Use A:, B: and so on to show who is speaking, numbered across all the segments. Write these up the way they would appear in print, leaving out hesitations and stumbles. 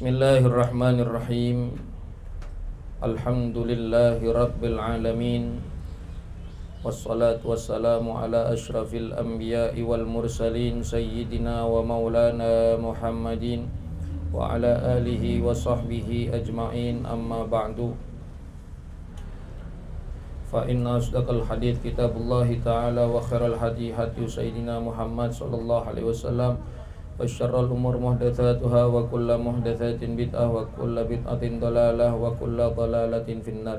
A: Bismillahirrahmanirrahim. Alhamdulillahi rabbil alamin. Wassalatu wassalamu ala asyrafil anbiya'i wal mursalin sayyidina wa maulana Muhammadin wa ala alihi wa sahbihi ajma'in, amma ba'du. Fa inna asdaqal hadits kitabullahi ta'ala wa khairal hadi hadi sayyidina Muhammad sallallahu alaihi wasallam. Wa syarrul umur muhdatsatuha wa kullu muhdatsatin bid'ah wa kullu bid'atin dhalalah wa kullu dhalalatin finnar.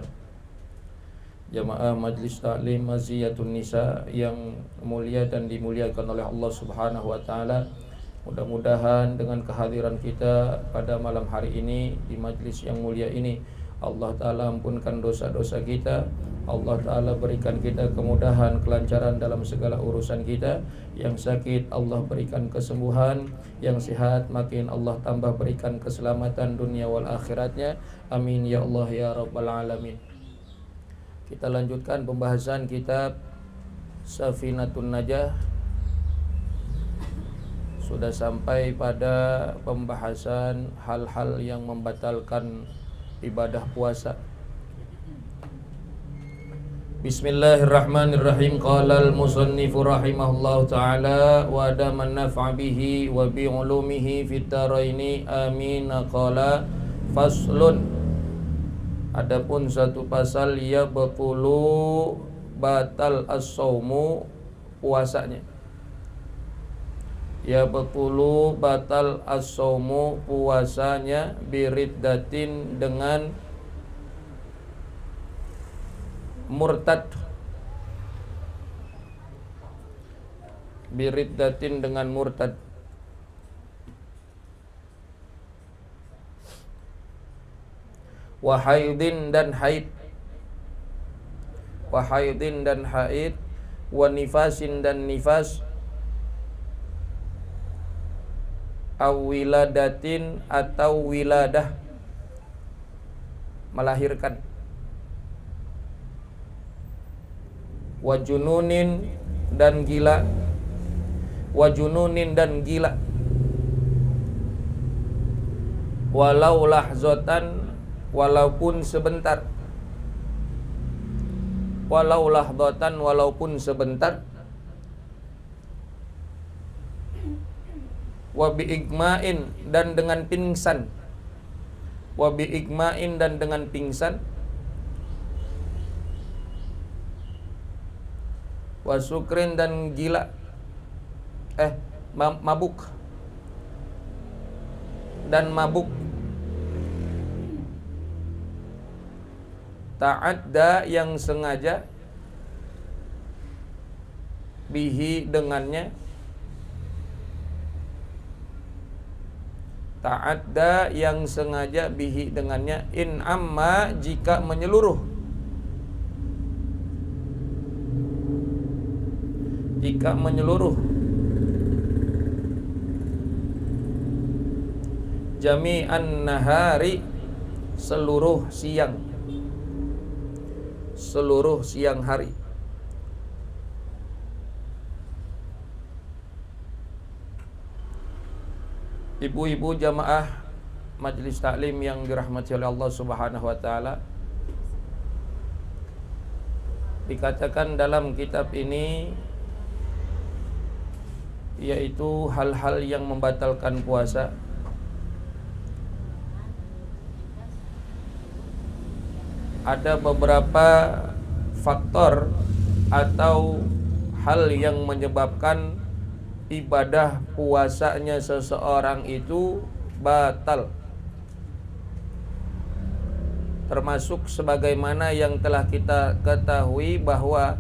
A: Jamaah Majlis Ta'lim Maziyatun Nisa yang mulia dan dimuliakan oleh Allah Subhanahu wa taala. Mudah-mudahan dengan kehadiran kita pada malam hari ini di majlis yang mulia ini, Allah Ta'ala ampunkan dosa-dosa kita. Allah Ta'ala berikan kita kemudahan, kelancaran dalam segala urusan kita. Yang sakit Allah berikan kesembuhan, yang sehat makin Allah tambah berikan keselamatan dunia wal akhiratnya. Amin ya Allah ya Rabbal Alamin. Kita lanjutkan pembahasan kitab Safinatun Najah. Sudah sampai pada pembahasan hal-hal yang membatalkan ibadah puasa. Bismillahirrahmanirrahim. Qala al-musannifu rahimahullahu ta'ala wa adaman naf'a bihi wa bi ulumihi fit daraini amin. Qala faslun. Adapun satu pasal, ya baqulu batal as-saumu, puasanya. Ya baqulu batal as-saumu, puasanya, biriddatin, dengan murtad. Biriddatin, dengan murtad. Wa haidin, dan haid. Wa haidin, dan haid. Wa nifasin, dan nifas. Aw wiladatin, atau wiladah, melahirkan. Wa jununin, dan gila. Wa jununin, dan gila. Walau lahzatan, walaupun sebentar. Walau lahzatan, walaupun sebentar. Wa bi igma'in, dan dengan pingsan. Wa bi igma'in, dan dengan pingsan. Wa sukrin, dan gila. Mabuk. Dan mabuk. Ta'adda, yang sengaja. Bihi, dengannya. Ta'adda, yang sengaja, bihi, dengannya. In amma, jika menyeluruh. Jika menyeluruh. Jami'an nahari, seluruh siang. Seluruh siang hari. Ibu-ibu jamaah Majlis Taklim yang dirahmati oleh Allah Subhanahu wa taala, dikatakan dalam kitab ini, yaitu hal-hal yang membatalkan puasa. Ada beberapa faktor atau hal yang menyebabkan ibadah puasanya seseorang itu batal. Termasuk sebagaimana yang telah kita ketahui bahwa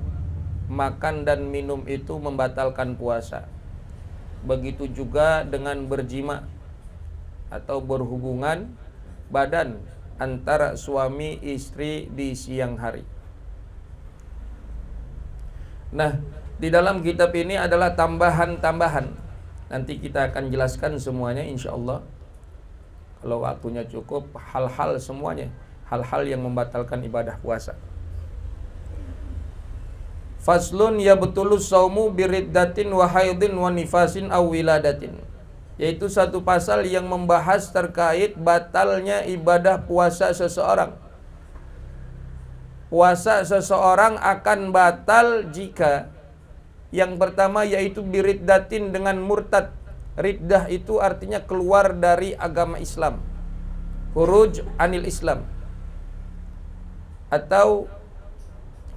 A: makan dan minum itu membatalkan puasa. Begitu juga dengan berjima atau berhubungan badan antara suami istri di siang hari. Nah, di dalam kitab ini adalah tambahan-tambahan. Nanti kita akan jelaskan semuanya insyaallah. Kalau waktunya cukup, hal-hal semuanya, hal-hal yang membatalkan ibadah puasa. Faslun yabtulus saumu biriddatin wa haidin wa nifasin aw wiladatin. yaitu satu pasal yang membahas terkait batalnya ibadah puasa seseorang. Puasa seseorang akan batal jika yang pertama yaitu biriddatin, dengan murtad. Riddah itu artinya keluar dari agama Islam, khuruj anil Islam, atau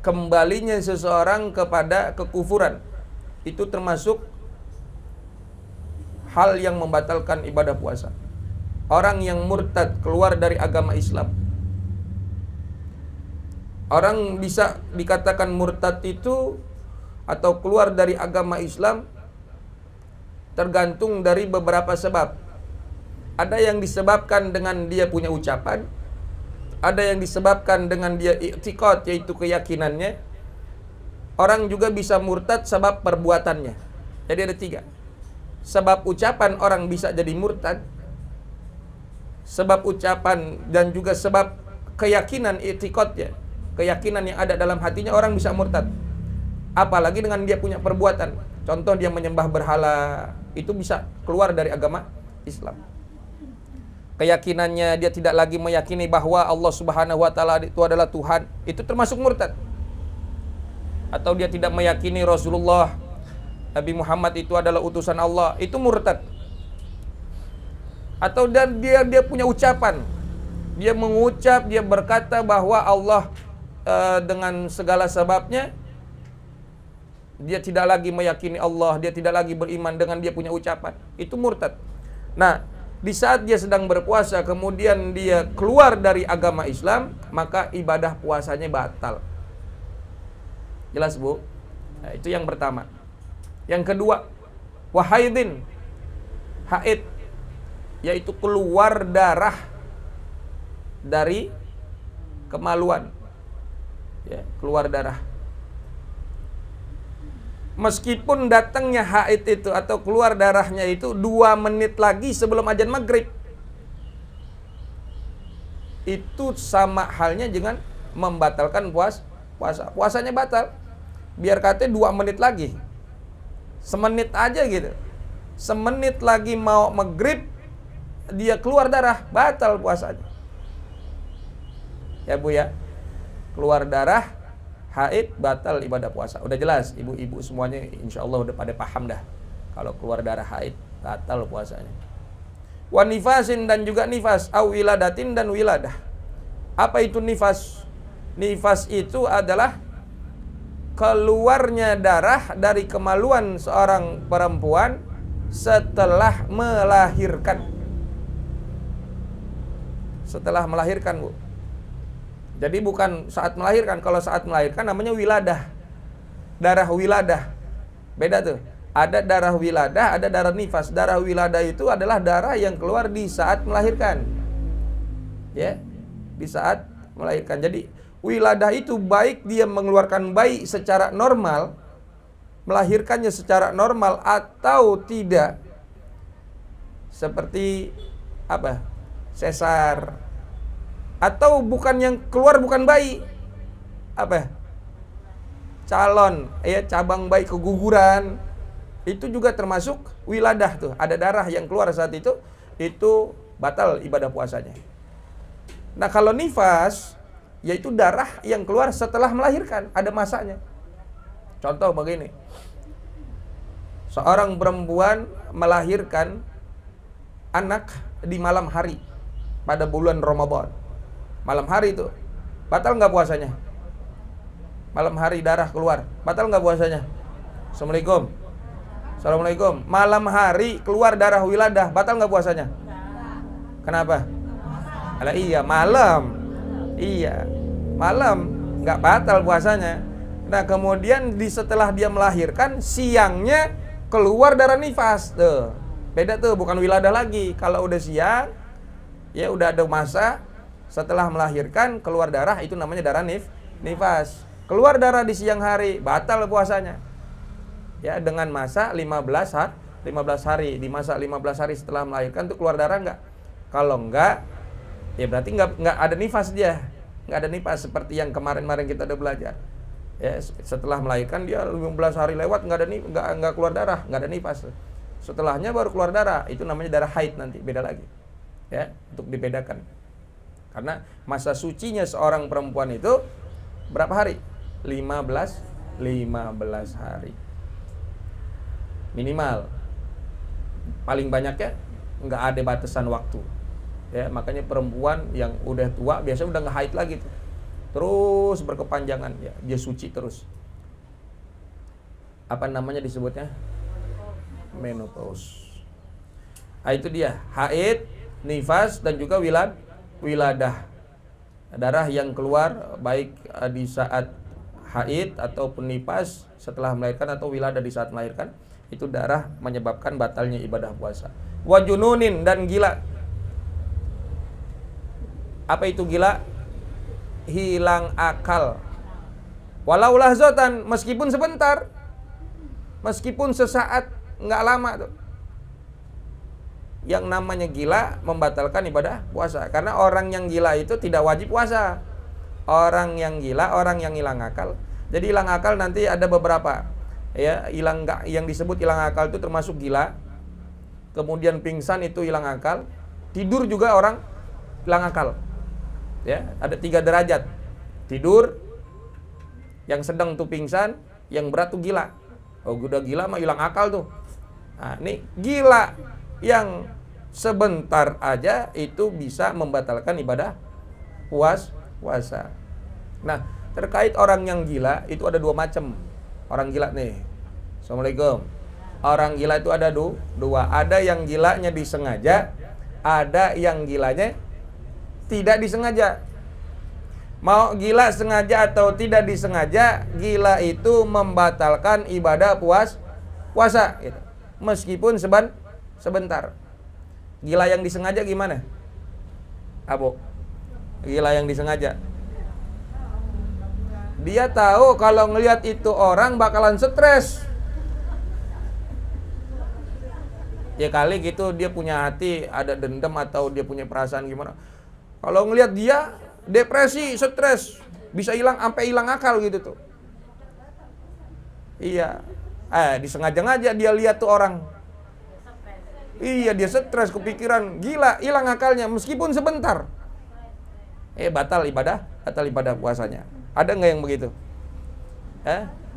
A: kembalinya seseorang kepada kekufuran. Itu termasuk hal yang membatalkan ibadah puasa. Orang yang murtad, keluar dari agama Islam. Orang bisa dikatakan murtad itu atau keluar dari agama Islam tergantung dari beberapa sebab. Ada yang disebabkan dengan dia punya ucapan, ada yang disebabkan dengan dia i'tiqad, yaitu keyakinannya. Orang juga bisa murtad sebab perbuatannya. Jadi ada 3. Sebab ucapan orang bisa jadi murtad, sebab ucapan dan juga sebab keyakinan i'tiqadnya, keyakinan yang ada dalam hatinya, orang bisa murtad. Apalagi dengan dia punya perbuatan. Contoh dia menyembah berhala, itu bisa keluar dari agama Islam. Keyakinannya dia tidak lagi meyakini bahwa Allah Subhanahu wa taala itu adalah Tuhan, itu termasuk murtad. Atau dia tidak meyakini Rasulullah Nabi Muhammad itu adalah utusan Allah, itu murtad. Atau dan dia punya ucapan, dia mengucap, dia berkata bahwa Allah dengan segala sebabnya, dia tidak lagi meyakini Allah, dia tidak lagi beriman dengan dia punya ucapan, itu murtad. Nah, di saat dia sedang berpuasa kemudian dia keluar dari agama Islam, maka ibadah puasanya batal. Jelas, Bu? Nah, itu yang pertama. Yang kedua, wahaidin, haid, yaitu keluar darah dari kemaluan. Ya, keluar darah. Meskipun datangnya haid itu atau keluar darahnya itu 2 menit lagi sebelum azan maghrib, itu sama halnya dengan membatalkan puasa. Puasanya batal. Biar katanya 2 menit lagi, semenit aja gitu, semenit lagi mau maghrib dia keluar darah, batal puasanya. Ya, Bu ya, keluar darah, haid, batal ibadah puasa. Udah jelas, ibu-ibu semuanya insya Allah udah pada paham dah. Kalau keluar darah haid, batal puasanya. Wa nifasin, dan juga nifas, au wiladatin, dan wiladah. Apa itu nifas? Nifas itu adalah keluarnya darah dari kemaluan seorang perempuan setelah melahirkan. Setelah melahirkan, Bu. Jadi bukan saat melahirkan. Kalau saat melahirkan namanya wiladah, darah wiladah. Beda tuh. Ada darah wiladah, ada darah nifas. Darah wiladah itu adalah darah yang keluar di saat melahirkan. Ya, di saat melahirkan. Jadi wiladah itu baik dia mengeluarkan bayi secara normal, melahirkannya secara normal atau tidak. Seperti apa? Sesar. Atau bukan, yang keluar bukan bayi, apa? Calon, ya, cabang bayi, keguguran. Itu juga termasuk wiladah tuh. Ada darah yang keluar saat itu batal ibadah puasanya. Nah, kalau nifas, yaitu darah yang keluar setelah melahirkan, ada masanya. Contoh begini. Seorang perempuan melahirkan anak di malam hari pada bulan Ramadan. Malam hari itu batal nggak puasanya? Malam hari darah keluar, batal nggak puasanya? Assalamualaikum. Assalamualaikum. Malam hari keluar darah wiladah, batal nggak puasanya? Kenapa? Alah, iya malam. Iya malam, nggak batal puasanya. Nah, kemudian setelah dia melahirkan, siangnya keluar darah nifas. Tuh, beda tuh, bukan wiladah lagi. Kalau udah siang, ya udah ada masa. Setelah melahirkan keluar darah, itu namanya darah nifas. Keluar darah di siang hari, batal puasanya. Ya, dengan masa 15 hari. Di masa 15 hari setelah melahirkan tuh keluar darah enggak? Kalau enggak, ya berarti enggak ada nifas dia. Enggak ada nifas seperti yang kemarin-kemarin kita udah belajar. Ya, setelah melahirkan dia 15 hari lewat enggak keluar darah, enggak ada nifas. setelahnya baru keluar darah. Itu namanya darah haid nanti, beda lagi. Ya, untuk dibedakan. Karena masa sucinya seorang perempuan itu berapa hari? 15 hari. Minimal. Paling banyaknya nggak ada batasan waktu. Ya, makanya perempuan yang udah tua biasanya udah nggak haid lagi tuh. Terus berkepanjangan, ya, dia suci terus. Apa namanya disebutnya? Menopause. Nah, itu dia, haid, nifas, dan juga wiladah. Darah yang keluar baik di saat haid ataupun nifas setelah melahirkan atau wiladah di saat melahirkan, itu darah menyebabkan batalnya ibadah puasa. Wajununin, dan gila. Apa itu gila? Hilang akal. Walau lahzatan, meskipun sebentar, meskipun sesaat, nggak lama tuh. Yang namanya gila membatalkan ibadah puasa. Karena orang yang gila itu tidak wajib puasa. Orang yang gila, orang yang hilang akal. Jadi hilang akal nanti ada beberapa. Ya, yang disebut hilang akal itu termasuk gila. Kemudian pingsan itu hilang akal. Tidur juga orang hilang akal. Ya, ada 3 derajat. Tidur, yang sedang tuh pingsan, yang berat tuh gila. Oh, udah gila mah hilang akal tuh. Nah, ini gila yang sebentar aja itu bisa membatalkan ibadah puasa. Nah, terkait orang yang gila itu ada 2 macam. Orang gila nih. Assalamualaikum. Orang gila itu ada 2. Ada yang gilanya disengaja, ada yang gilanya tidak disengaja. Mau gila sengaja atau tidak disengaja, gila itu membatalkan ibadah puasa gitu. Meskipun sebentar. Gila yang disengaja gimana? Abu, gila yang disengaja, dia tahu kalau ngelihat itu orang bakalan stres. Ya kali gitu dia punya hati ada dendam atau dia punya perasaan gimana. Kalau ngelihat dia depresi, stres, bisa sampai hilang akal gitu tuh. Iya. Disengaja-ngaja dia lihat tuh orang. Iya, dia stres, kepikiran, gila, hilang akalnya meskipun sebentar. Batal ibadah puasanya. Ada nggak yang begitu?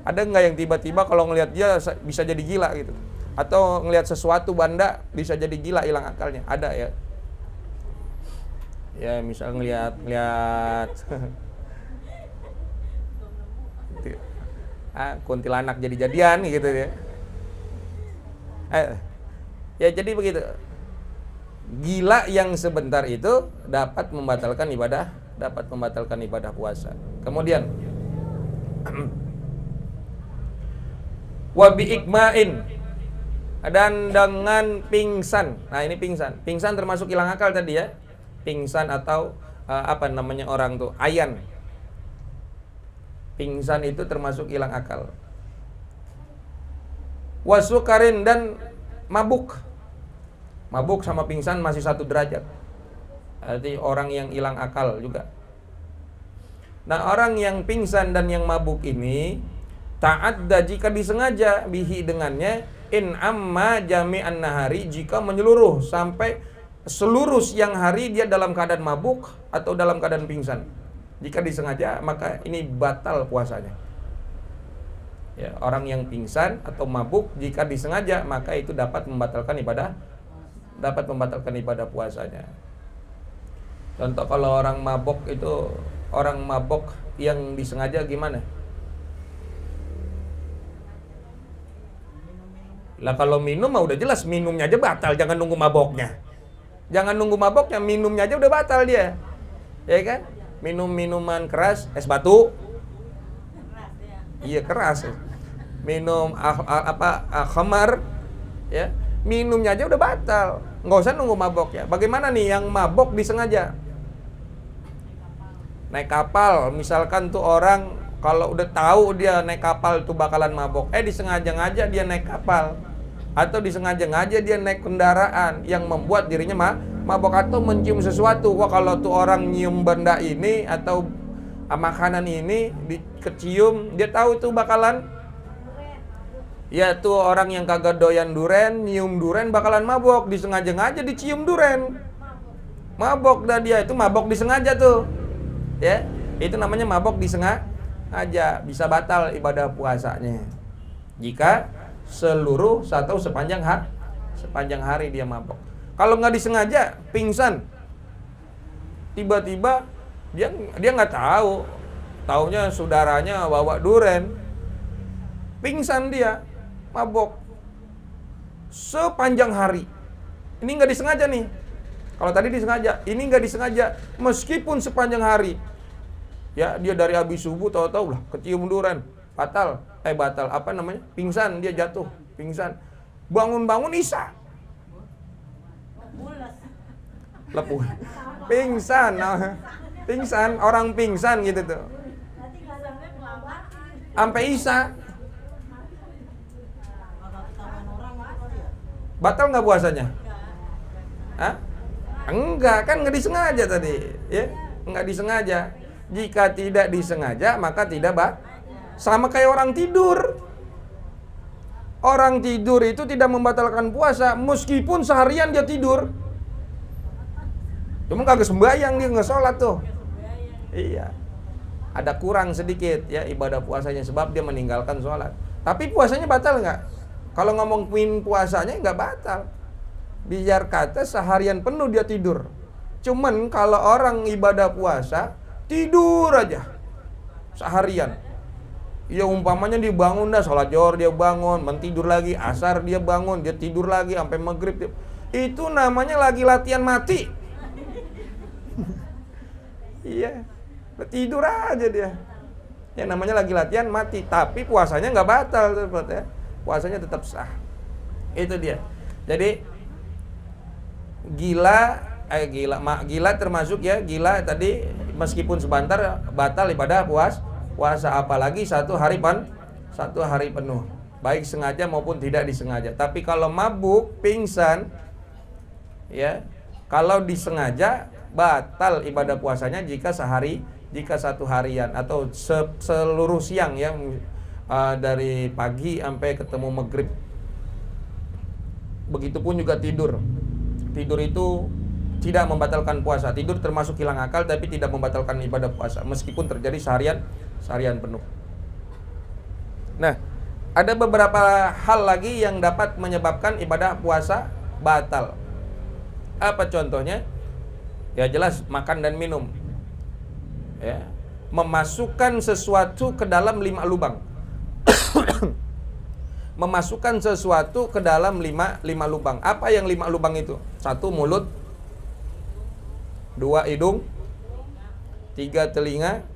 A: Ada nggak yang tiba-tiba kalau ngelihat dia bisa jadi gila gitu? Atau ngelihat sesuatu benda bisa jadi gila, hilang akalnya? Ada ya? Ya, misal ngelihat kuntilanak jadi-jadian gitu ya. Ya jadi begitu. Gila yang sebentar itu dapat membatalkan ibadah puasa. Kemudian wabi ikmain, dan dengan pingsan. Nah, ini pingsan. Pingsan termasuk hilang akal tadi ya. Pingsan atau orang tuh ayan. Pingsan itu termasuk hilang akal. Wasukarin, dan mabuk. Mabuk sama pingsan masih 1 derajat. Arti orang yang hilang akal juga. Nah, orang yang pingsan dan yang mabuk ini ta'adda jika disengaja bihi dengannya, in amma jami'an nahari, jika menyeluruh sampai seluruh siang hari dia dalam keadaan mabuk atau dalam keadaan pingsan. Jika disengaja maka ini batal puasanya. Ya, orang yang pingsan atau mabuk jika disengaja maka itu dapat membatalkan ibadah puasanya. Contoh kalau orang mabuk itu, orang mabuk yang disengaja gimana? Lah kalau minum mah udah jelas minumnya aja batal, jangan nunggu maboknya. Jangan nunggu maboknya, minumnya aja udah batal dia. Ya kan? Minum minuman keras, es batu. Iya, keras. Minum khamar, ya. Minumnya aja udah batal. Nggak usah nunggu maboknya. Bagaimana nih yang mabok disengaja? Naik kapal, misalkan tuh orang kalau udah tahu dia naik kapal tuh bakalan mabok, disengaja-ngaja dia naik kapal. Atau disengaja-ngaja dia naik kendaraan yang membuat dirinya mabok, atau mencium sesuatu. Wah, kalau tuh orang nyium benda ini atau makanan ini dikecium, dia tahu tuh bakalan Ya tuh orang yang kagak doyan duren, nyium duren bakalan mabok, disengaja-ngaja dicium duren. Mabok dah dia, itu mabok disengaja tuh. Ya, itu namanya mabok disengaja, bisa batal ibadah puasanya. Jika sepanjang hari dia mabok. Kalau nggak disengaja, pingsan. Tiba-tiba dia nggak tahu, taunya saudaranya bawa duren, pingsan dia, mabok sepanjang hari. Ini nggak disengaja nih. Kalau tadi disengaja, ini nggak disengaja, meskipun sepanjang hari. Ya, dia dari habis subuh tahu-tahu lah kecium duren, batal. Apa namanya? Pingsan, dia jatuh, pingsan. Bangun-bangun isya. Lepuh. Pingsan. Pingsan, orang pingsan gitu tuh. Sampai isya. Batal nggak puasanya? Hah? Enggak, kan nggak disengaja tadi, ya? Nggak disengaja. Jika tidak disengaja, maka tidak sama kayak orang tidur. Orang tidur itu tidak membatalkan puasa, meskipun seharian dia tidur. Cuma kagak sembahyang, dia nggak sholat tuh. Iya. Ada kurang sedikit ya ibadah puasanya, sebab dia meninggalkan sholat. Tapi puasanya batal nggak? Kalau ngomongin puasanya nggak batal. Biar kata seharian penuh dia tidur. Cuman kalau orang ibadah puasa tidur aja seharian. Ya umpamanya dia bangun dah, sholat zuhur dia bangun, mentidur lagi, asar dia bangun, dia tidur lagi sampai maghrib. Itu namanya lagi latihan mati. Iya, tidur aja dia. Yang namanya lagi latihan mati, tapi puasanya nggak batal, ya. Puasanya tetap sah. Itu dia. Jadi gila termasuk ya, gila tadi meskipun sebentar batal ibadah puasa, apalagi satu hari penuh, baik sengaja maupun tidak disengaja. Tapi kalau mabuk, pingsan, ya, kalau disengaja batal ibadah puasanya jika satu harian atau seluruh siang ya, dari pagi sampai ketemu maghrib. Begitupun juga tidur. Tidur itu tidak membatalkan puasa. Tidur termasuk hilang akal tapi tidak membatalkan ibadah puasa meskipun terjadi seharian penuh. Nah, ada beberapa hal lagi yang dapat menyebabkan ibadah puasa batal. Apa contohnya? Ya jelas makan dan minum. Ya, memasukkan sesuatu ke dalam 5 lubang. Memasukkan sesuatu ke dalam 5 lubang. Apa yang 5 lubang itu? 1 mulut, 2 hidung, 3 telinga,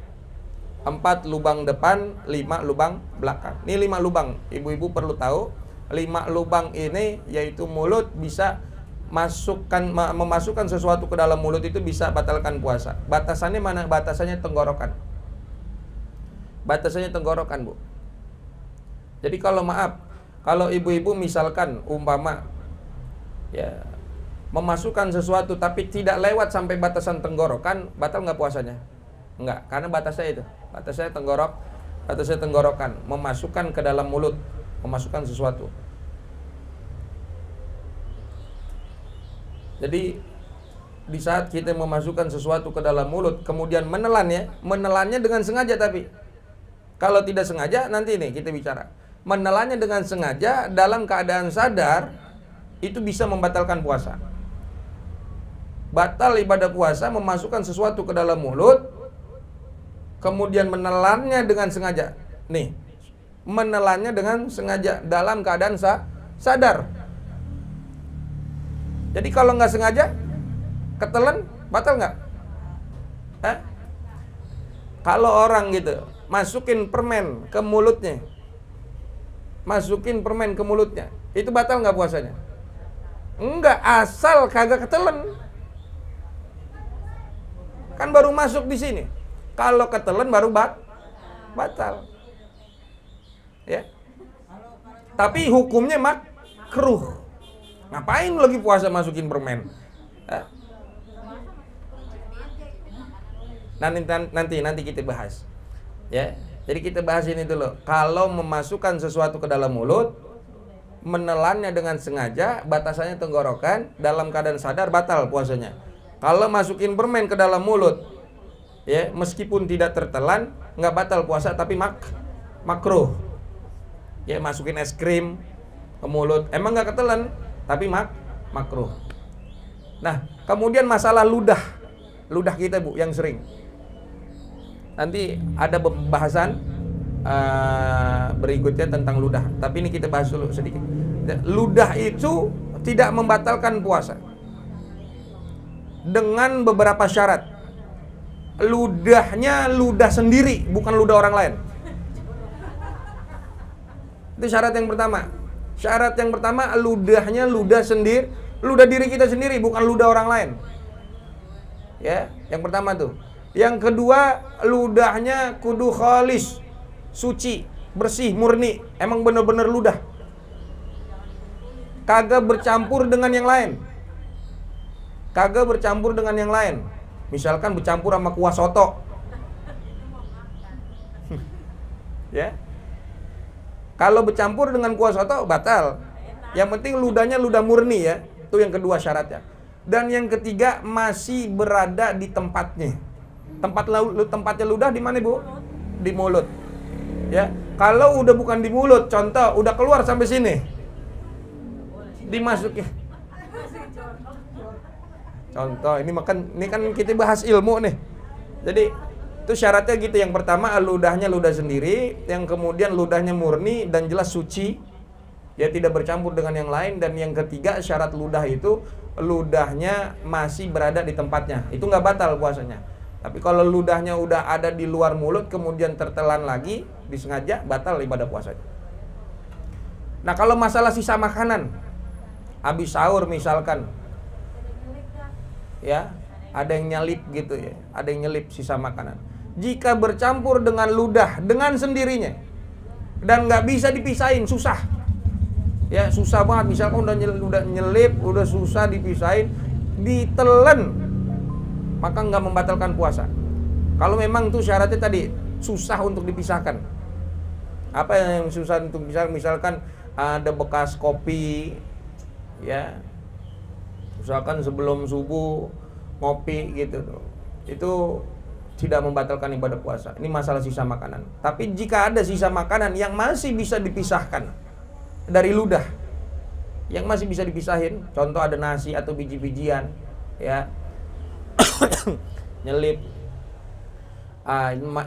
A: 4 lubang depan, 5 lubang belakang. Ini 5 lubang. Ibu-ibu perlu tahu, 5 lubang ini yaitu mulut bisa memasukkan sesuatu ke dalam mulut itu bisa batalkan puasa. Batasannya mana? Batasannya tenggorokan. Batasannya tenggorokan, Bu. Jadi kalau ibu-ibu misalkan umpama ya memasukkan sesuatu tapi tidak lewat sampai batasan tenggorokan, batal nggak puasanya? Enggak, karena batasnya tenggorokan, memasukkan ke dalam mulut, memasukkan sesuatu. Jadi di saat kita memasukkan sesuatu ke dalam mulut, kemudian menelannya dengan sengaja, tapi kalau tidak sengaja, nanti nih kita bicara. Menelannya dengan sengaja dalam keadaan sadar, itu bisa membatalkan puasa. Batal ibadah puasa memasukkan sesuatu ke dalam mulut, kemudian menelannya dengan sengaja. Nih, menelannya dengan sengaja dalam keadaan sadar. Jadi kalau nggak sengaja, ketelan, batal nggak? Kalau orang gitu, masukin permen ke mulutnya, itu batal nggak puasanya? Enggak, asal kagak ketelen. Kan baru masuk di sini. Kalau ketelen baru batal. Ya. Tapi hukumnya makruh. Ngapain lagi puasa masukin permen? Nanti kita bahas. Ya. Jadi kita bahas ini dulu. Kalau memasukkan sesuatu ke dalam mulut, menelannya dengan sengaja, batasannya tenggorokan, dalam keadaan sadar, batal puasanya. Kalau masukin permen ke dalam mulut, ya meskipun tidak tertelan, nggak batal puasa, tapi makruh. Ya masukin es krim ke mulut, emang nggak ketelan, tapi makruh. Nah, kemudian masalah ludah kita Bu yang sering. Nanti ada pembahasan berikutnya tentang ludah. Tapi ini kita bahas dulu sedikit. Ludah itu tidak membatalkan puasa dengan beberapa syarat. Ludahnya ludah sendiri, bukan ludah orang lain. Itu syarat yang pertama. Syarat yang pertama, ludahnya ludah sendiri, ludah diri kita sendiri, bukan ludah orang lain. Ya, yang pertama tuh. Yang kedua, ludahnya kudu khalis, suci, bersih, murni. Emang bener-bener ludah. Kagak bercampur dengan yang lain. Kagak bercampur dengan yang lain. Misalkan bercampur sama kuah soto. Ya. Kalau bercampur dengan kuah soto batal. Yang penting ludahnya ludah murni ya. Itu yang kedua syaratnya. Dan yang ketiga masih berada di tempatnya. Tempatnya ludah di mana Bu? Di mulut. Ya, kalau udah bukan di mulut, contoh udah keluar sampai sini, dimasukin. Contoh, ini kan kita bahas ilmu nih. Jadi itu syaratnya gitu. Yang pertama ludahnya ludah sendiri, yang kemudian ludahnya murni dan jelas suci, ya tidak bercampur dengan yang lain. Dan yang ketiga syarat ludah itu ludahnya masih berada di tempatnya. Itu nggak batal puasanya. Tapi kalau ludahnya udah ada di luar mulut kemudian tertelan lagi disengaja, batal ibadah puasanya. Nah, kalau masalah sisa makanan, habis sahur misalkan, ya ada yang nyelip gitu ya, ada yang nyelip sisa makanan. Jika bercampur dengan ludah dengan sendirinya dan nggak bisa dipisahin, susah, ya susah banget. Misalkan udah nyelip, udah susah dipisahin, ditelan, maka nggak membatalkan puasa. Kalau memang itu syaratnya tadi susah untuk dipisahkan. Apa yang susah untuk dipisahkan? Misalkan ada bekas kopi, ya, misalkan sebelum subuh ngopi gitu, itu tidak membatalkan ibadah puasa. Ini masalah sisa makanan. Tapi jika ada sisa makanan yang masih bisa dipisahkan dari ludah, yang masih bisa dipisahin, contoh ada nasi atau biji-bijian, ya, nyelip,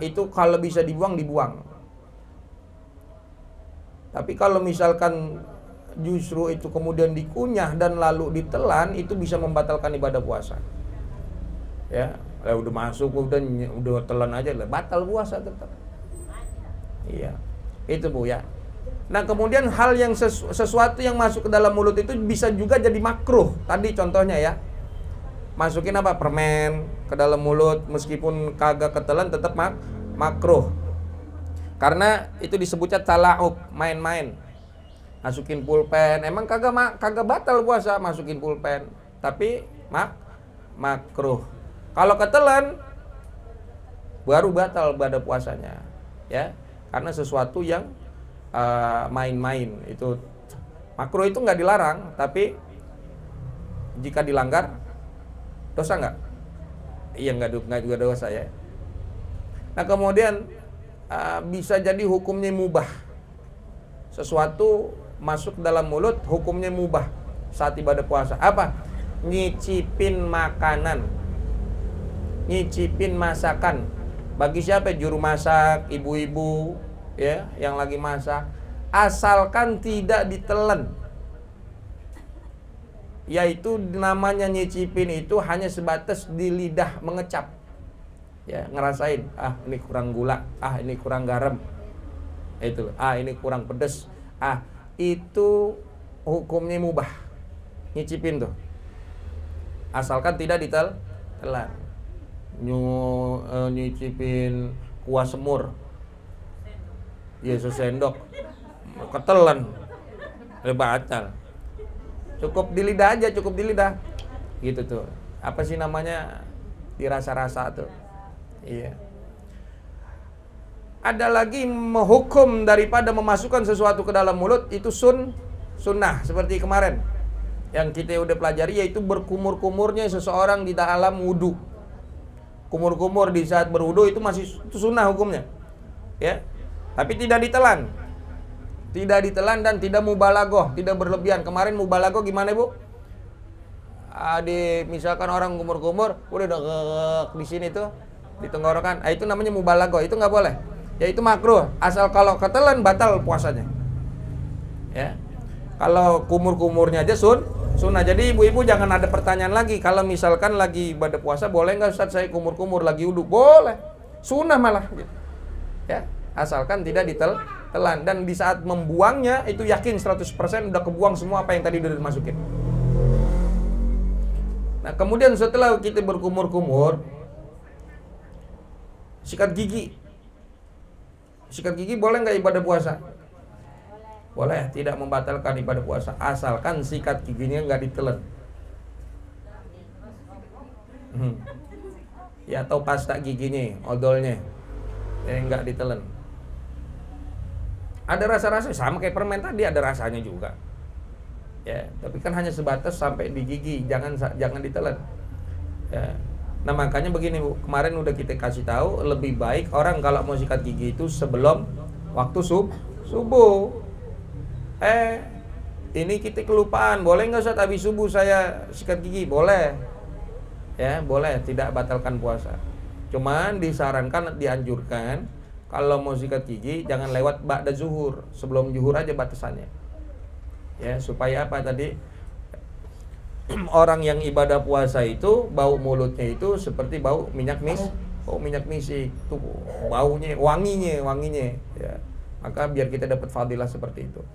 A: itu kalau bisa dibuang. Tapi kalau misalkan justru itu kemudian dikunyah dan lalu ditelan, itu bisa membatalkan ibadah puasa. Ya, udah masuk udah telan aja lah, batal puasa tetap. Iya, itu Bu ya. Nah, kemudian hal yang sesuatu yang masuk ke dalam mulut itu bisa juga jadi makruh. Tadi contohnya ya. Masukin apa? Permen ke dalam mulut meskipun kagak ketelan tetap makruh. Karena itu disebutnya tala'ub, main-main. Masukin pulpen, emang kagak batal puasa masukin pulpen, tapi makruh. Kalau ketelan baru batal pada puasanya, ya. Karena sesuatu yang main-main itu makruh, itu nggak dilarang, tapi jika dilanggar dosa nggak? Iya, nggak juga dosa ya. Nah, kemudian bisa jadi hukumnya mubah. Sesuatu masuk dalam mulut hukumnya mubah saat ibadah puasa. Apa? Nyicipin makanan, nyicipin masakan. Bagi siapa? Juru masak, ibu-ibu, ya, yang lagi masak. Asalkan tidak ditelan. Yaitu namanya nyicipin itu hanya sebatas di lidah mengecap, ya, ngerasain, ini kurang gula, ini kurang garam, itu, ini kurang pedas, itu hukumnya mubah, nyicipin tuh, asalkan tidak ditelan. Nyicipin kuah semur, ya sesendok, ketelan, batal. Cukup di lidah aja, cukup di lidah. Gitu tuh. Apa sih namanya? Dirasa-rasa tuh. Iya. Ada lagi menghukum daripada memasukkan sesuatu ke dalam mulut, itu sunnah. Seperti kemarin yang kita udah pelajari, yaitu berkumur-kumurnya seseorang di dalam wudu. Kumur-kumur di saat berwudu itu itu sunnah hukumnya, ya. Tapi tidak ditelan. Tidak ditelan dan tidak mubalaghah, tidak berlebihan. Kemarin mubalaghah gimana, Bu? Misalkan orang kumur-kumur udah degek di sini tuh, di tenggorokan. Itu namanya mubalaghah, itu nggak boleh. Ya itu makruh, asal kalau ketelan batal puasanya. Ya. Kalau kumur-kumurnya aja sunnah. Jadi ibu-ibu jangan ada pertanyaan lagi. Kalau misalkan lagi ibadah puasa, boleh nggak Ustaz saya kumur-kumur lagi wudu? Boleh. Sunnah malah. Ya, asalkan tidak ditelan. Dan di saat membuangnya itu yakin 100% udah kebuang semua apa yang tadi udah dimasukin. Nah, kemudian setelah kita berkumur-kumur, sikat gigi. Sikat gigi boleh nggak ibadah puasa? Boleh, tidak membatalkan ibadah puasa, asalkan sikat giginya nggak ditelan. Ya, atau pasta giginya, odolnya, nggak ditelan. Ada rasa-rasa sama kayak permen tadi, ada rasanya juga. Ya, tapi kan hanya sebatas sampai di gigi, jangan ditelan. Ya. Nah makanya begini Bu, kemarin udah kita kasih tahu, lebih baik orang kalau mau sikat gigi itu sebelum waktu subuh. Ini kita kelupaan, boleh nggak Ustaz habis subuh saya sikat gigi? Boleh, ya boleh, tidak batalkan puasa. Cuman disarankan, dianjurkan kalau mau sikat gigi jangan lewat ba'da zuhur, sebelum zuhur aja batasannya. Ya supaya apa tadi? Orang yang ibadah puasa itu bau mulutnya itu seperti bau minyak misik, tuh baunya, wanginya, ya. Maka biar kita dapat fadilah seperti itu.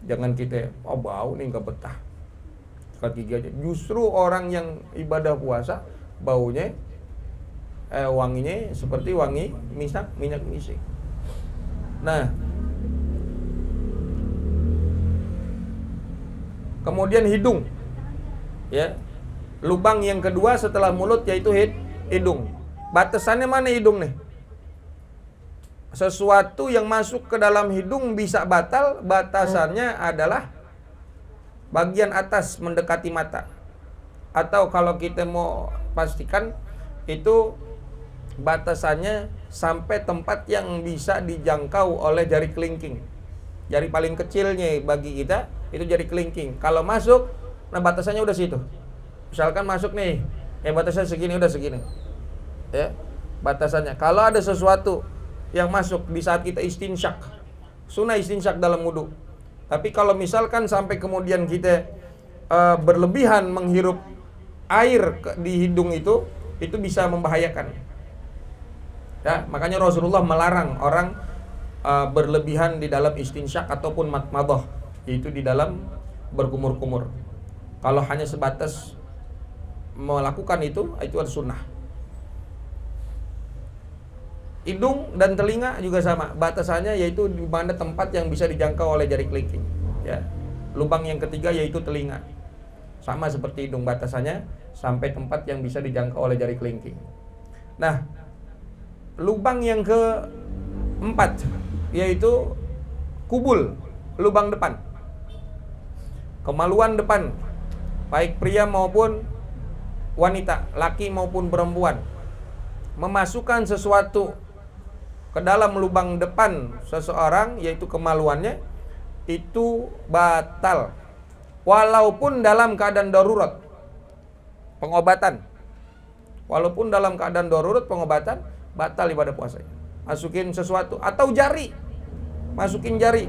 A: Jangan kita bau nih nggak betah sikat gigi aja. Justru orang yang ibadah puasa baunya wanginya seperti wangi minyak misik. Nah, kemudian hidung, ya, lubang yang kedua setelah mulut yaitu hidung. Batasannya mana hidung nih? Sesuatu yang masuk ke dalam hidung bisa batal, batasannya adalah bagian atas mendekati mata. Atau kalau kita mau pastikan itu batasannya sampai tempat yang bisa dijangkau oleh jari kelingking. Jari paling kecilnya bagi kita itu jari kelingking. Kalau masuk, nah batasannya udah situ. Misalkan masuk nih, batasannya segini, udah segini. Ya, batasannya. Kalau ada sesuatu yang masuk di saat kita istinsyak, sunnah istinsyak dalam wudu. Tapi kalau misalkan sampai kemudian kita berlebihan menghirup air di hidung itu bisa membahayakan. Ya, makanya Rasulullah melarang orang berlebihan di dalam istinsyak ataupun matmadah, yaitu di dalam berkumur-kumur. Kalau hanya sebatas melakukan itu ada sunnah. Hidung dan telinga juga sama, batasannya yaitu di mana tempat yang bisa dijangkau oleh jari kelingking. Ya. Lubang yang ketiga yaitu telinga. Sama seperti hidung, batasannya sampai tempat yang bisa dijangkau oleh jari kelingking. Nah, lubang yang keempat yaitu kubul, lubang depan. Kemaluan depan, baik pria maupun wanita, laki maupun perempuan, memasukkan sesuatu ke dalam lubang depan seseorang yaitu kemaluannya itu batal, walaupun dalam keadaan darurat pengobatan. Walaupun dalam keadaan darurat pengobatan, batal ibadah puasanya. Masukin sesuatu atau jari, masukin jari.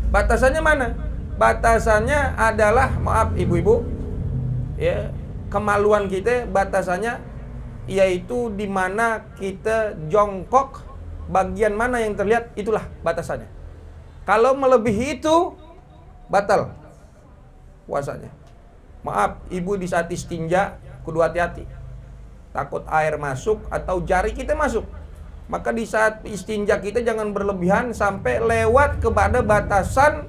A: Batasannya mana? Batasannya adalah, maaf ibu-ibu, ya, kemaluan kita batasannya yaitu di mana kita jongkok, bagian mana yang terlihat itulah batasannya. Kalau melebihi itu batal puasanya. Maaf, ibu di saat istinja kudu hati-hati. Takut air masuk atau jari kita masuk. Maka di saat istinja kita jangan berlebihan sampai lewat kepada batasan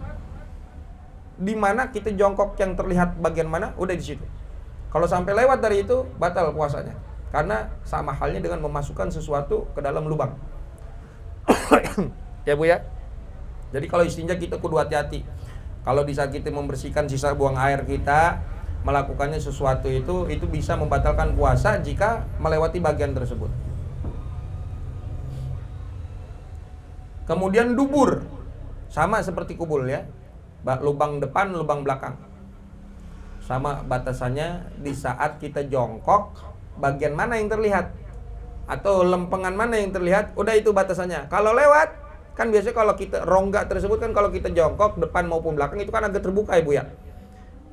A: di mana kita jongkok yang terlihat bagian mana, udah di situ. Kalau sampai lewat dari itu batal puasanya. Karena sama halnya dengan memasukkan sesuatu ke dalam lubang. Ya Bu ya. Jadi kalau istinja kita kudu hati-hati. Kalau di saat kita membersihkan sisa buang air kita, melakukannya sesuatu itu bisa membatalkan puasa jika melewati bagian tersebut. Kemudian dubur, sama seperti kubul ya, lubang depan, lubang belakang. Sama batasannya di saat kita jongkok, bagian mana yang terlihat atau lempengan mana yang terlihat, udah itu batasannya. Kalau lewat, kan biasanya kalau kita rongga tersebut kan kalau kita jongkok depan maupun belakang itu kan agak terbuka ya Bu ya.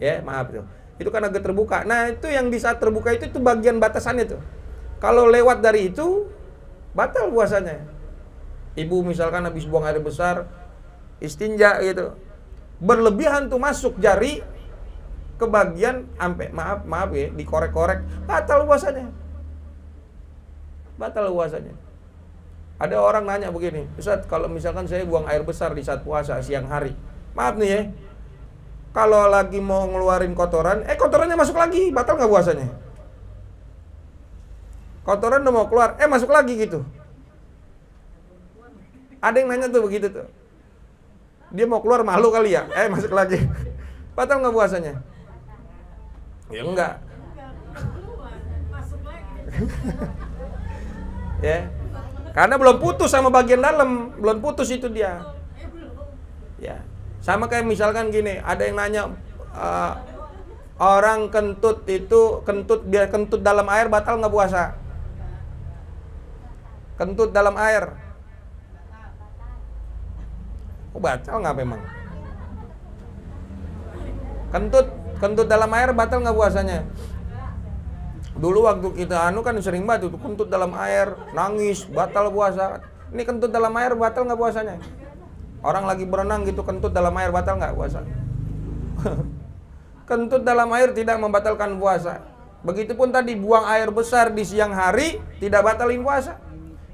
A: Ya maaf tuh, itu kan agak terbuka. Nah itu yang di saat terbuka itu bagian batasannya tuh. Kalau lewat dari itu, batal puasanya. Ibu misalkan habis buang air besar, istinja gitu, berlebihan tuh masuk jari ke bagian sampai maaf ya, dikorek-korek, batal puasanya. Batal puasanya. Ada orang nanya begini, Ustaz, kalau misalkan saya buang air besar di saat puasa siang hari, maaf nih ya, kalau lagi mau ngeluarin kotoran, kotorannya masuk lagi, batal nggak puasanya? Kotoran udah mau keluar, masuk lagi gitu. Ada yang nanya tuh begitu tuh. Dia mau keluar malu kali ya, masuk lagi. Batal nggak puasanya? Ya enggak. Ya. Karena belum putus sama bagian dalam, belum putus itu dia. Ya. Sama kayak misalkan gini, ada yang nanya orang kentut dia kentut dalam air batal nggak puasa? Kentut dalam air. Oh, batal nggak memang? Kentut dalam air batal nggak puasanya? Dulu waktu kita kan sering banget tuh kentut dalam air, nangis, batal puasa. Ini kentut dalam air batal nggak puasanya? Orang lagi berenang gitu kentut dalam air batal nggak puasa? Kentut dalam air tidak membatalkan puasa. Begitupun tadi buang air besar di siang hari tidak batalin puasa.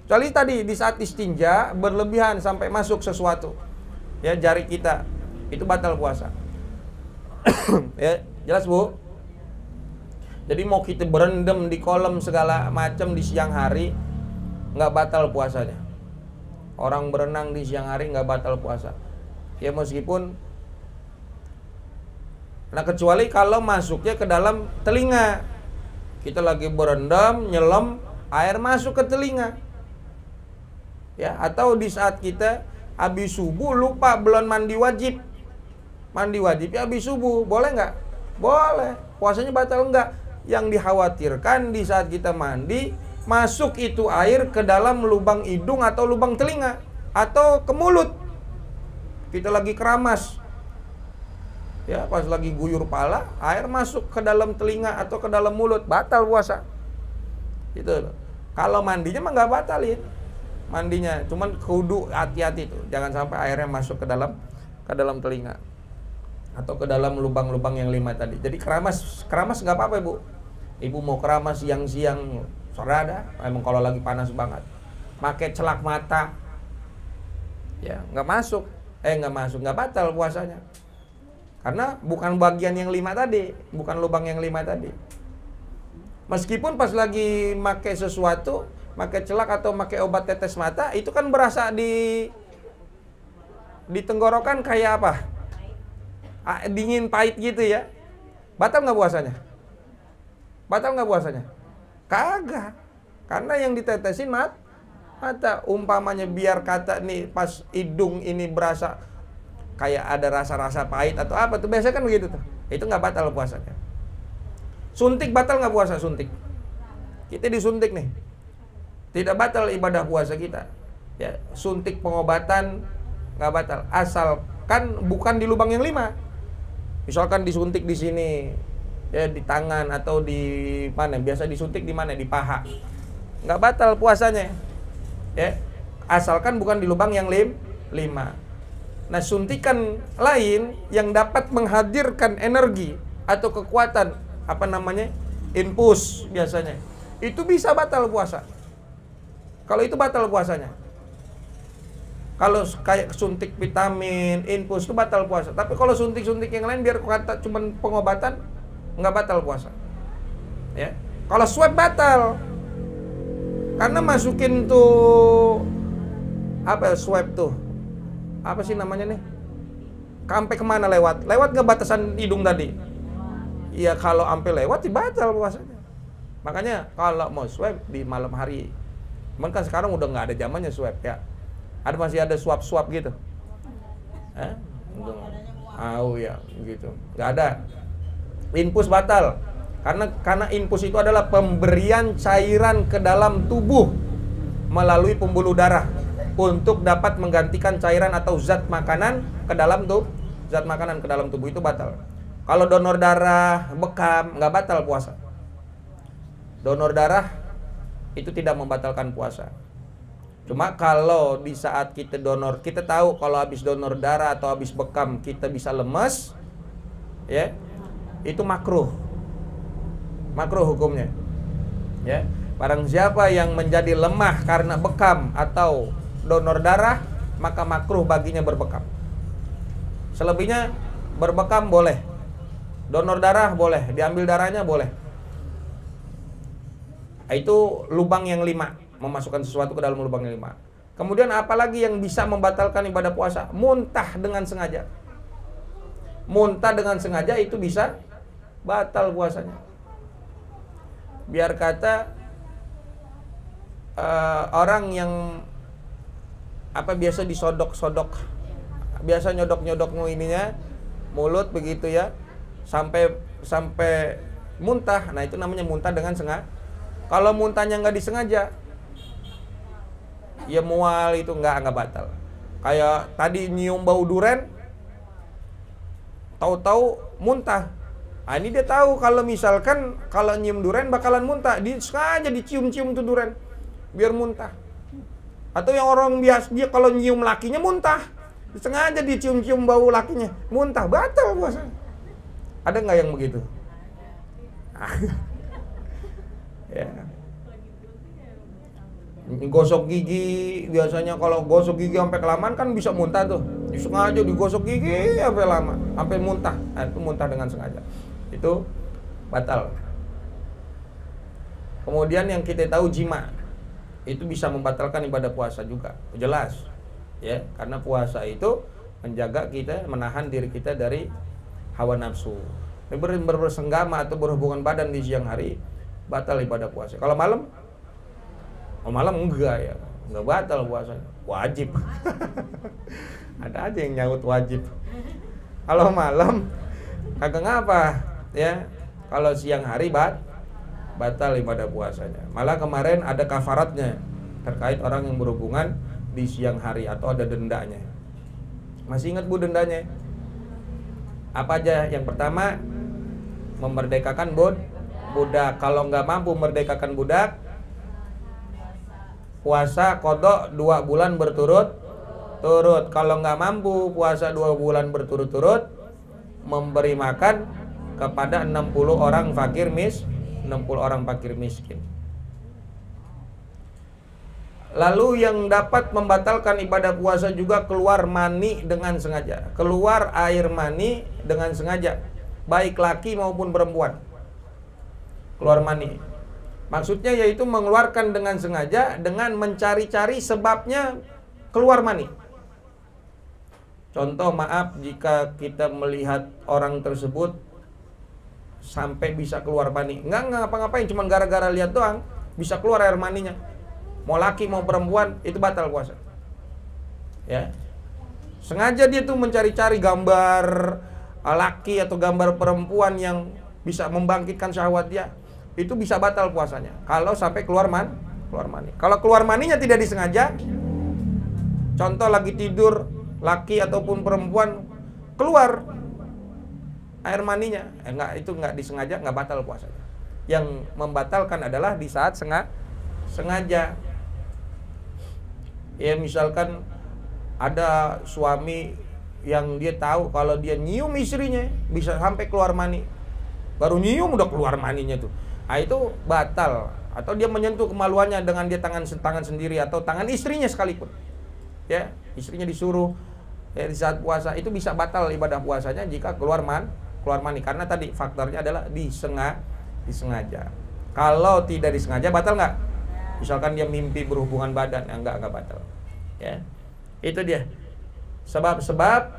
A: Kecuali tadi di saat istinja berlebihan sampai masuk sesuatu. Ya jari kita itu batal puasa. Ya jelas Bu. Jadi mau kita berendam di kolam segala macam di siang hari nggak batal puasanya. Orang berenang di siang hari nggak batal puasa. Ya meskipun, nah kecuali kalau masuknya ke dalam telinga. Kita lagi berendam, nyelam, air masuk ke telinga. Ya atau di saat kita habis subuh lupa belum mandi wajib. Mandi wajib ya habis subuh, boleh nggak? Boleh. Puasanya batal enggak? Yang dikhawatirkan di saat kita mandi masuk itu air ke dalam lubang hidung atau lubang telinga atau ke mulut. Kita lagi keramas. Ya, pas lagi guyur pala, air masuk ke dalam telinga atau ke dalam mulut, batal puasa. Itu. Kalau mandinya mah nggak batalin. Mandinya, cuman kudu hati-hati tuh, jangan sampai airnya masuk ke dalam telinga atau ke dalam lubang-lubang yang 5 tadi. Jadi keramas nggak apa-apa Bu. Ibu mau keramas siang-siang sore ada, emang kalau lagi panas banget. Pakai celak mata, ya nggak masuk, nggak batal puasanya. Karena bukan bagian yang 5 tadi, bukan lubang yang 5 tadi. Meskipun pas lagi pakai sesuatu, pakai celak atau pakai obat tetes mata, itu kan berasa di tenggorokan kayak apa? Dingin pahit gitu ya. Batal nggak puasanya? Batal nggak puasanya? Kagak. Karena yang ditetesin mata. Umpamanya biar kata nih pas hidung ini berasa kayak ada rasa-rasa pahit atau apa tuh, biasanya kan begitu tuh. Itu nggak batal puasanya. Suntik batal nggak puasa? Suntik. Kita disuntik nih. Tidak batal ibadah puasa kita. Ya, suntik pengobatan nggak batal, asalkan bukan di lubang yang 5. Misalkan disuntik di sini, ya di tangan atau di mana? Biasa disuntik di mana? Di paha. Nggak batal puasanya. Ya, asalkan bukan di lubang yang 5. Nah, suntikan lain yang dapat menghadirkan energi atau kekuatan, infus biasanya, itu bisa batal puasa. Kalau itu batal puasanya. Kalau kayak suntik vitamin, infus itu batal puasa. Tapi kalau suntik-suntik yang lain biar kata cuman pengobatan, nggak batal puasa. Ya. Kalau swab batal. Karena masukin tuh apa swab tuh? Apa sih namanya nih? Sampai kemana lewat? Lewat nggak batasan hidung tadi? Iya, kalau sampai lewat sih batal puasanya. Makanya kalau mau swab di malam hari. Cuman kan sekarang udah nggak ada zamannya swab ya. Masih ada swab gitu. Ya gitu. Nggak ada. Infus batal. Karena infus itu adalah pemberian cairan ke dalam tubuh melalui pembuluh darah untuk dapat menggantikan cairan atau zat makanan ke dalam tubuh itu batal. Kalau donor darah bekam nggak batal puasa. Donor darah itu tidak membatalkan puasa. Cuma kalau di saat kita donor, kita tahu kalau habis donor darah atau habis bekam kita bisa lemes, ya, itu makruh hukumnya. Ya, barang siapa yang menjadi lemah karena bekam atau donor darah, maka makruh baginya berbekam. Selebihnya berbekam boleh, donor darah boleh, diambil darahnya boleh. Itu lubang yang 5, memasukkan sesuatu ke dalam lubang yang 5. Kemudian apalagi yang bisa membatalkan ibadah puasa? Muntah dengan sengaja. Muntah dengan sengaja itu bisa batal puasanya. Biar kata orang yang biasa disodok-sodok, biasa nyodok-nyodok ininya mulut begitu ya, sampai muntah. Nah, itu namanya muntah dengan sengaja. Kalau muntahnya nggak disengaja, ya mual, itu nggak batal. Kayak tadi nyium bau duren, tahu-tahu muntah. Nah, ini dia tahu kalau misalkan kalau nyium duren bakalan muntah, sengaja dicium-cium tuh duren biar muntah. Atau yang orang biasa dia kalau nyium lakinya muntah, sengaja dicium-cium bau lakinya muntah, batal puasa. Ada nggak yang begitu? Ya. Gosok gigi, biasanya kalau gosok gigi sampai kelamaan kan bisa muntah tuh. Sengaja digosok gigi sampai lama, sampai muntah. Nah, itu muntah dengan sengaja. Itu batal. Kemudian yang kita tahu jima, itu bisa membatalkan ibadah puasa juga. Jelas. Ya, karena puasa itu menjaga kita, menahan diri kita dari hawa nafsu. Bersenggama atau berhubungan badan di siang hari batal ibadah puasa. Kalau malam? Oh, malam enggak ya. Enggak batal puasanya. Wajib. Ada aja yang nyaut wajib. Kalau malam kagak ngapa, ya. Kalau siang hari batal ibadah puasanya. Malah kemarin ada kafaratnya terkait orang yang berhubungan di siang hari atau ada dendanya. Masih ingat Bu dendanya? Apa aja? Yang pertama, memerdekakan budak. Kalau nggak mampu merdekakan budak, puasa kodok 2 bulan berturut-turut. Kalau nggak mampu puasa 2 bulan berturut-turut, memberi makan kepada 60 orang fakir miskin. Lalu yang dapat membatalkan ibadah puasa juga keluar mani dengan sengaja. Keluar air mani dengan sengaja, baik laki maupun perempuan. Keluar mani, maksudnya yaitu mengeluarkan dengan sengaja dengan mencari-cari sebabnya keluar mani. Contoh, maaf jika kita melihat orang tersebut sampai bisa keluar mani, nggak ngapa-ngapain, cuma gara-gara lihat doang bisa keluar air maninya, mau laki mau perempuan, itu batal puasa. Ya, sengaja dia tuh mencari-cari gambar laki atau gambar perempuan yang bisa membangkitkan syahwat dia, itu bisa batal puasanya kalau sampai keluar mani. Kalau keluar maninya tidak disengaja, contoh lagi tidur laki ataupun perempuan keluar air maninya, itu nggak disengaja, nggak batal puasanya. Yang membatalkan adalah di saat sengaja. Ya, misalkan ada suami yang dia tahu kalau dia nyium istrinya bisa sampai keluar mani, baru nyium udah keluar maninya tuh. Nah, itu batal. Atau dia menyentuh kemaluannya dengan dia tangan sendiri atau tangan istrinya sekalipun. Ya, istrinya disuruh ya, di saat puasa, itu bisa batal ibadah puasanya jika keluar mani, karena tadi faktornya adalah disengaja. Kalau tidak disengaja batal nggak? Misalkan dia mimpi berhubungan badan, enggak batal. Ya. Itu dia. Sebab-sebab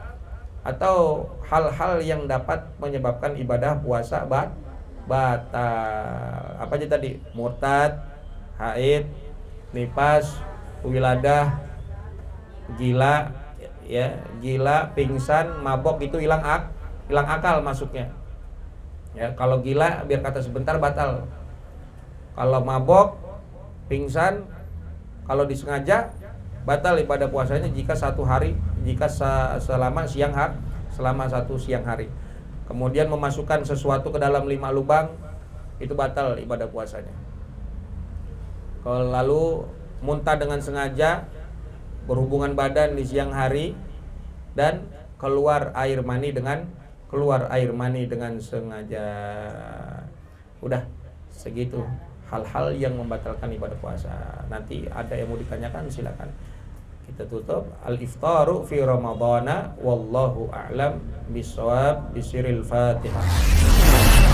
A: atau hal-hal yang dapat menyebabkan ibadah puasa batal. Apa aja tadi? Murtad, haid, nifas, wiladah, gila, ya, gila, pingsan, mabok, itu hilang akal masuknya. Ya, kalau gila biar kata sebentar batal. Kalau mabok, pingsan, kalau disengaja batal ibadah puasanya jika selama satu siang hari. Kemudian memasukkan sesuatu ke dalam 5 lubang, itu batal ibadah puasanya. Kalau lalu muntah dengan sengaja, berhubungan badan di siang hari, dan keluar air mani dengan sengaja. Udah segitu hal-hal yang membatalkan ibadah puasa. Nanti ada yang mau ditanyakan silakan. Kita tutup al-iftaru fi ramadhana wallahu a'lam bissawab bisiril Fatihah.